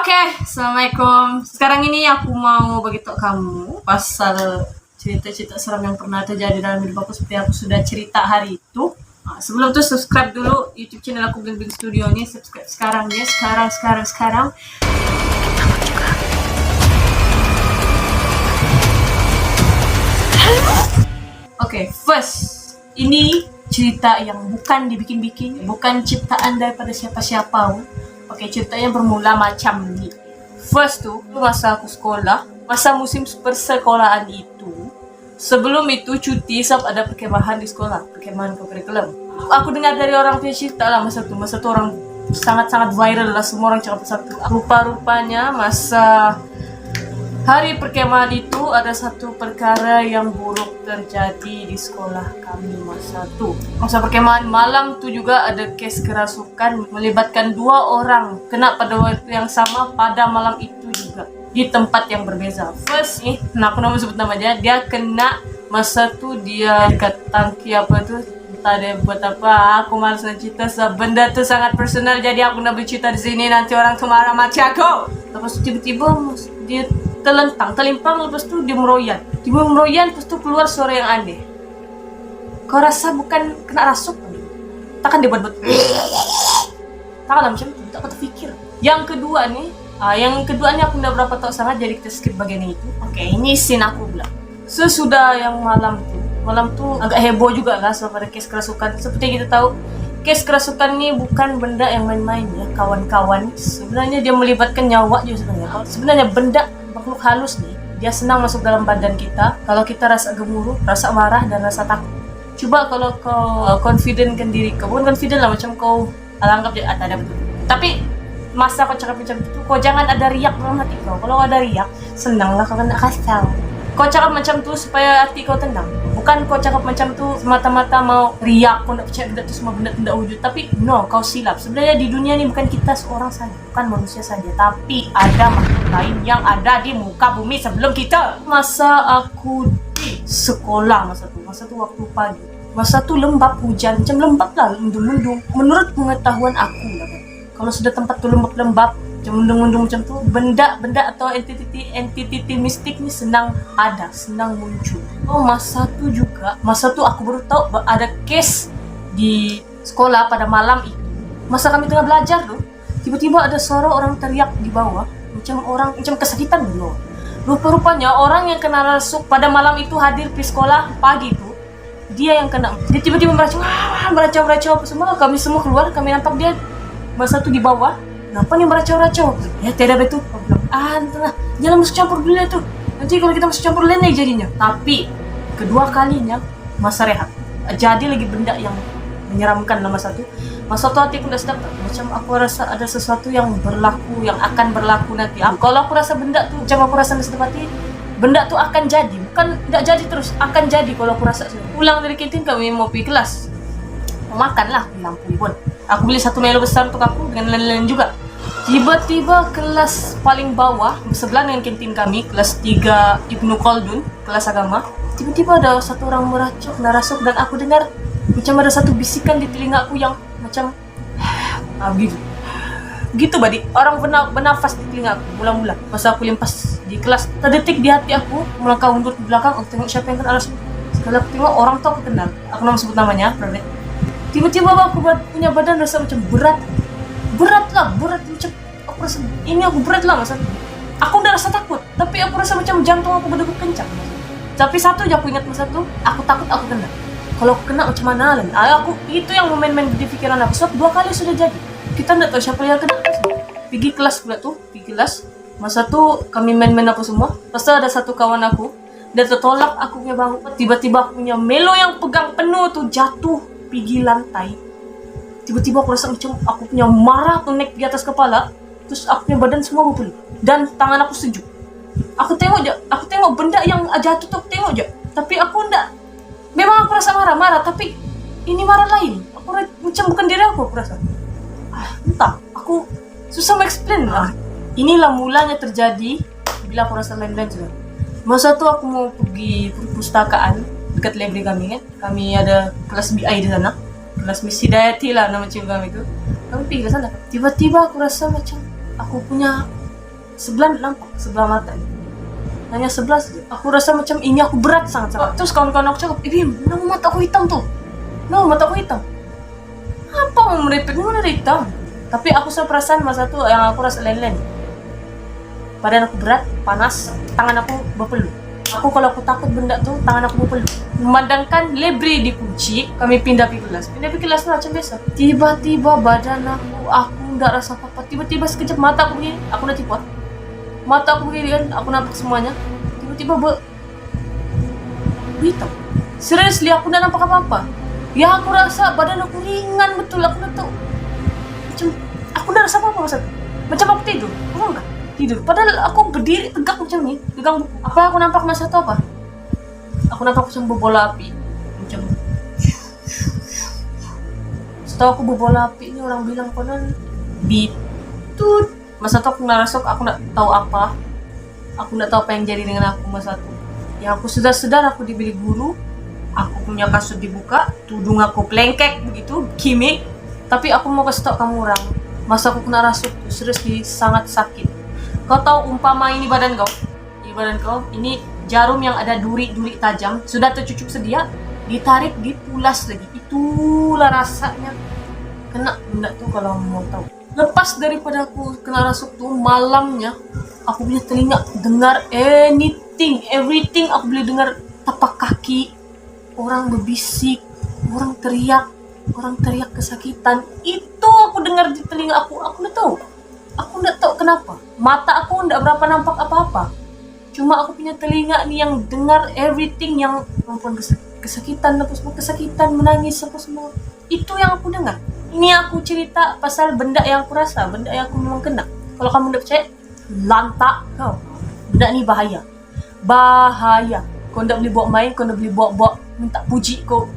Oke, Assalamualaikum. Sekarang ini aku mau beritahu kamu pasal cerita-cerita seram yang pernah terjadi dalam hidup aku seperti aku sudah cerita hari itu. Sebelum itu subscribe dulu YouTube channel aku Bling Bling Studio ini. Subscribe sekarang ya, sekarang. Oke, first ini cerita yang bukan dibikin-bikin, bukan ciptaan daripada siapa-siapa. Oke, ceritanya bermula macam ni. First tu, masa aku sekolah, masa musim persekolahan itu, sebelum itu cuti sebab ada perkemahan di sekolah, perkemahan kurikulum. Aku dengar dari orang punya cerita lah masa tu orang sangat-sangat viral lah, semua orang cakap satu. Rupa-rupanya masa hari perkemahan itu ada satu perkara yang buruk terjadi di sekolah kami masa tu. Masa perkemahan malam tu juga ada kes kerasukan melibatkan 2 orang kena pada waktu yang sama pada malam itu juga di tempat yang berbeza. First ni, aku nak sebut nama dia kena masa tu dia dekat tangki apa tu, entah dia buat apa. Aku malas nak cerita sebab benda tu sangat personal, jadi aku nak bercerita di sini nanti orang tu marah macam aku. Lepas tu tiba-tiba dia terlimpang, lepas tu dia meroyan, lepas tu keluar suara yang aneh. Kau rasa bukan kena rasuk? Takkan dia buat takkanlah macam tu, tak kau terfikir. Yang kedua ni aku dah berapa tahu sangat, jadi kita skip bagian itu. Oke, ini scene aku pula. Sesudah yang malam tu agak heboh juga lah sebab ada kes kerasukan. Seperti yang kita tahu, kes kerasukan ni bukan benda yang main-main ya kawan-kawan. Sebenarnya dia melibatkan nyawa juga sebenarnya. Sebenarnya benda makhluk halus nih, dia senang masuk dalam badan kita kalau kita rasa gemuruh, rasa marah, dan rasa takut. Coba kalau kau confidentkan diri kau, bukan confident lah, macam kau anggap dia ada betul. Tapi masa kau cakap macam itu, kau jangan ada riak dalam hati kau. Kalau ada riak, senanglah kau kena kasar. Kau cakap macam tu supaya hati kau tenang. Bukan kau cakap macam tu semata-mata mau riak, kau nak percaya benda tu semua benda tidak wujud. Tapi no, kau silap. Sebenarnya di dunia ni bukan kita seorang saja, bukan manusia saja, tapi ada makhluk lain yang ada di muka bumi sebelum kita. Masa aku di sekolah masa tu waktu pagi. Masa tu lembab, hujan, macam lembab lah, mendung-mendung. Menurut pengetahuan aku lah, kalau sudah tempat tu lembab, macam mendung-mendung macam tu, benda atau entiti mistik ni senang muncul. Masa tu aku baru tahu ada kes di sekolah pada malam itu. Masa kami tengah belajar tuh, tiba-tiba ada suara orang teriak di bawah, macam kesakitan dulu. Rupa-rupanya orang yang kena rasuk pada malam itu hadir di sekolah pagi itu. Dia yang kena. Dia tiba-tiba meracau apa semua. Kami semua keluar, kami nampak dia masa tu di bawah. Kenapa nih meracau-racau? Ya tidak betul. Aku bilang, entahlah, jangan masuk campur dulu tuh. Nanti kalau kita masuk campur lain jadinya. Tapi kedua kalinya masa rehat, jadi lagi benda yang menyeramkan lah masa tu. Masa tu hati aku dah sedap, macam aku rasa ada sesuatu yang akan berlaku nanti. Kalau aku rasa benda tu, macam aku rasa sedap hati, benda tu akan jadi. Bukan tidak jadi terus, akan jadi kalau aku rasa. Pulang dari kantin kami mau pergi kelas. Mau makan lah, lampu pun. Aku beli 1 Milo besar untuk aku dengan lain-lain juga. Tiba-tiba kelas paling bawah sebelah dengan kantin kami, kelas 3 Ibnu Khaldun, kelas agama. Tiba-tiba ada satu orang merasuk dan aku dengar macam ada satu bisikan di telinga aku yang macam gitu badik. Orang bernafas di telinga aku mula-mula. Masa aku limpas di kelas, terdetik di hati aku melangkah mundur ke belakang untuk tengok siapa yang kena rasuk. Sekali aku tengok orang tu aku kenal. Aku nak sebut namanya, tiba-tiba aku punya badan rasa macam berat macam aku rasa ini aku berat lah masa. Aku udah rasa takut, tapi aku rasa macam jantung aku berdegup kencang. Tapi satu aja aku ingat masa tu, aku takut aku kena. Kalau aku kena macam mana lah? Aku itu yang main-main di pikiran aku. Sebab 2 kali sudah jadi. Kita tidak tahu siapa yang kena. Pergi kelas pula tu, Masa tu kami main-main apa semua. Pasal ada satu kawan aku, dia tertolak aku punya bahu. Tiba-tiba aku punya Milo yang pegang penuh tu jatuh pergi lantai. Tiba-tiba aku rasa macam aku punya marah tu naik di atas kepala. Terus aku punya badan semua berpeluk. Dan tangan aku sejuk. Aku tengok benda yang jatuh tu, aku tengok je. Tapi aku enggak. Memang aku rasa marah, tapi ini marah lain. Aku macam bukan diri aku rasa. Entah, aku susah explain lah. Inilah mulanya terjadi bila aku rasa lain-lain juga. Masa tu aku mau pergi perpustakaan dekat library kami kan. Kami ada kelas BI di sana. Kelas Miss Hidayati lah nama cikgu kami tu. Kami pergi ke sana. Tiba-tiba aku rasa macam aku punya sebelah nampak, sebelah mata. Hanya 11 saja. Aku rasa macam ini aku berat sangat-sangat. Terus kawan-kawan aku cakap, Bim, nama mata aku hitam tuh. Nama mata aku hitam. Apa mau merepek? Mana ada hitam? Tapi aku sudah perasaan masa itu yang aku rasa lain-lain. Badan aku berat, panas, tangan aku berpeluh. Aku kalau aku takut benda tuh, tangan aku berpeluh. Memandangkan library dikunci, kami pindah pergi kelas. Pindah pergi kelas lah macam biasa. Tiba-tiba badan aku nggak rasa apa-apa. Tiba-tiba sekejap mata aku begini, aku nak tipot. Mata aku begini kan, aku nampak semuanya. Tiba-tiba hitam. Seriously, aku nggak nampak apa-apa. Ya aku rasa badan aku ringan betul, aku nggak tahu. Macam aku nggak rasa apa-apa masa itu. Macam aku tidur, aku enggak tidur. Padahal aku berdiri tegak macam ni, pegang buku. Apa yang aku nampak masa itu apa? Aku nampak macam bola api, macam. Setelah aku bola api ini orang bilang konon bitut. Masa itu aku ngerasuk, aku nggak tahu apa. Aku nggak tahu apa yang jadi dengan aku masa itu. Ya aku sedar aku dibeli guru. Aku punya kasut dibuka, tudung aku plengkek begitu, kimik. Tapi aku mau kasih tau kamu orang, masa aku kena rasuk tuh serius sangat sakit. Kau tahu umpama ini badan kau, ini jarum yang ada duri-duri tajam, sudah tercucuk sedia, ditarik, dipulas lagi. Itulah rasanya kena benda tuh kalau mau tahu. Lepas daripada aku kena rasuk tuh, malamnya aku punya telinga dengar anything, everything. Aku boleh dengar tapak kaki, orang berbisik, orang teriak kesakitan. Itu aku dengar di telinga aku. Aku nggak tahu kenapa. Mata aku nggak berapa nampak apa-apa. Cuma aku punya telinga nih yang dengar everything, yang perempuan kesakitan, apa semua kesakitan, menangis apa semua. Itu yang aku dengar. Ini aku cerita pasal benda yang aku rasa, benda yang aku memang kena. Kalau kamu nggak percaya, lantak kau. Benda ni bahaya. Kau nggak boleh bawa main, kau nggak boleh bawa minta puji kau.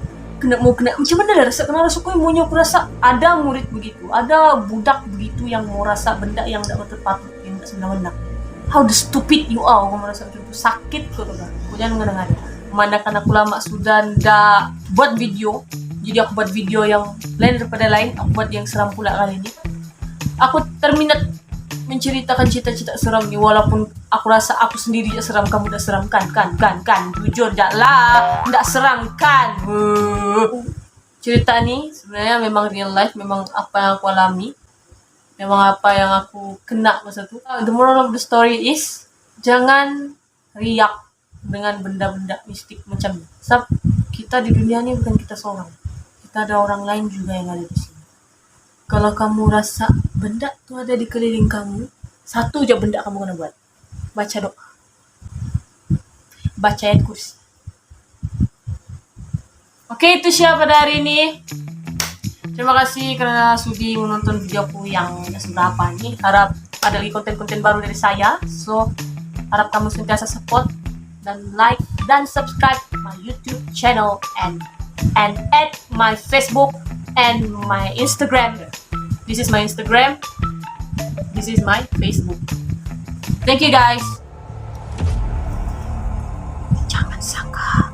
Kena macam mana lah rasa kena rasa kau maunya. Aku rasa ada murid begitu, ada budak begitu yang mau rasa benda yang tidak patut, yang tidak semena-mena. How the stupid you are, kau merasa macam itu. Sakit kau tuh kan. Kau jangan mendengar. Memandangkan aku lama sudah ndak buat video, jadi aku buat video yang lain daripada lain. Aku buat yang seram pula kali ini. Aku terminat menceritakan cita-cita seram ni, walaupun aku rasa aku sendiri tak seram, kamu tak seram kan? Jujur tak lah, tak seram kan? Cerita ni sebenarnya memang real life, memang apa yang aku alami, memang apa yang aku kena masa tu. The moral of the story is, jangan riak dengan benda-benda mistik macam ni. Sebab kita di dunia ni bukan kita seorang, kita ada orang lain juga yang ada di sini. Kalau kamu rasa benda tu ada di keliling kamu, satu je benda kamu kena buat. Baca doa. Baca ayat kursi. Oke, itu Syah pada hari ini. Terima kasih karena sudi menonton videoku yang seberapa ini. Harap ada lagi konten-konten baru dari saya. So, harap kamu sentiasa support dan like dan subscribe my YouTube channel and add my Facebook and my Instagram. This is my Instagram. This is my Facebook. Thank you guys. Jangan sangka